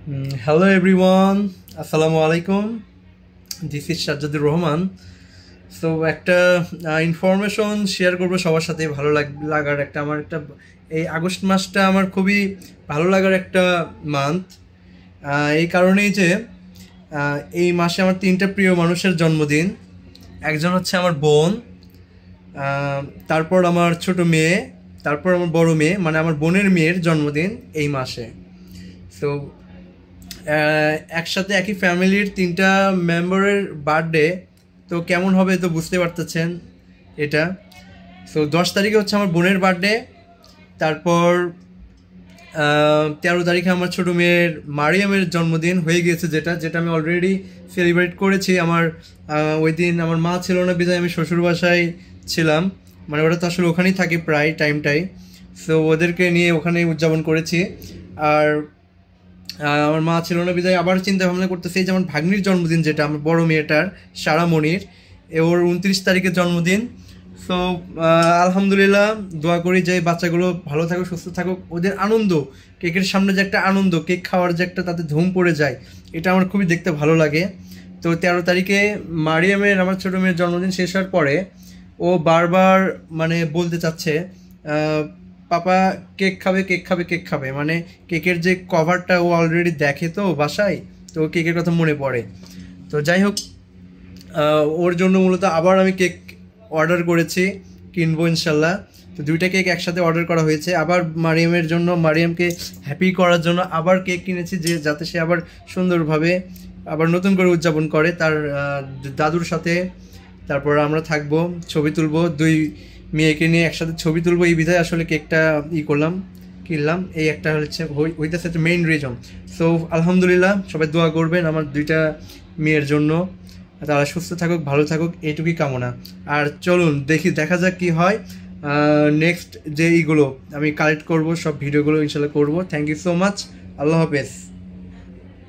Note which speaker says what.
Speaker 1: Hello everyone, Assalamu alaikum. This is Sajjadur Rahman. So একটা information share করবো সবার সাথে। ভালো লাগার একটা আমার একটা এই আগস্ট মাসটা আমার খুবই ভালো লাগার একটা মান্থ। এই কারণেই যে এই মাসে আমার তিনটা প্রিয় মানুষের জন্মদিন। একজন হচ্ছে আমার বোন, তারপর আমার ছোট মেয়ে, তারপর আমার বড় মেয়ে, মানে আমার বোনের মেয়ের জন্মদিন এই মাসে। সো একসাথে একই ফ্যামিলির তিনটা মেম্বারের বার্থডে, তো কেমন হবে তো বুঝতে পারতেছেন এটা। সো 10 তারিখে হচ্ছে আমার বোনের বার্থডে, তারপর 13 তারিখে আমার ছোটো মেয়ের মারিয়ামের জন্মদিন হয়ে গিয়েছে, যেটা যেটা আমি অলরেডি সেলিব্রেট করেছি। আমার ওই দিন আমার মা ছিল না, বিদায় আমি শ্বশুর বাসায় ছিলাম, মানে ওটা তো আসলে ওখানেই থাকি প্রায় টাইমটাই। সো ওদেরকে নিয়ে ওখানেই উদযাপন করেছি। আর আমার মা ছিল না বিদায় আবার চিন্তা ভাবনা করতেছি যে আমার ভাগ্নির জন্মদিন, যেটা আমার বড় মেয়েটার সারামণির, ওর 29 তারিখের জন্মদিন। সো আলহামদুলিল্লাহ, দোয়া করি যে বাচ্চাগুলো ভালো থাকুক, সুস্থ থাকুক। ওদের আনন্দ, কেকের সামনে যে একটা আনন্দ, কেক খাওয়ার যে একটা তাতে ধুম পড়ে যায়, এটা আমার খুবই দেখতে ভালো লাগে। তো 13 তারিখে মারিয়ামের, আমার ছোটো মেয়ের জন্মদিন শেষ হওয়ার পরে ও বারবার মানে বলতে চাচ্ছে, পাপা কেক খাবে, কেক খাবে, কেক খাবে। মানে কেকের যে কভারটা ও অলরেডি দেখে তো বাসায়, তো কেকের কথা মনে পড়ে। তো যাই হোক, ওর জন্য মূলত আবার আমি কেক অর্ডার করেছি, কিনবো ইনশাল্লাহ। তো দুইটা কেক একসাথে অর্ডার করা হয়েছে। আবার মারিয়ামের জন্য, মারিয়ামকে হ্যাপি করার জন্য আবার কেক কিনেছি, যে যাতে সে আবার সুন্দরভাবে আবার নতুন করে উদযাপন করে তার দাদুর সাথে। তারপর আমরা থাকবো, ছবি তুলবো, দুই মেয়েকে নিয়ে একসাথে ছবি তুলবো। এই বিধায় আসলে কেকটা কিনলাম। এই একটা হইতেছে একটা মেইন রিজন। সো আলহামদুলিল্লাহ, সবাই দোয়া করবেন আমার দুইটা মেয়ের জন্য, তারা সুস্থ থাকুক, ভালো থাকুক, এইটুকুই কামনা। আর চলুন দেখা যাক কি হয়। নেক্সট যে এইগুলো আমি কালেক্ট করবো, সব ভিডিওগুলো ইনশাল্লাহ করবো। Thank you so much. আল্লাহ হাফেজ।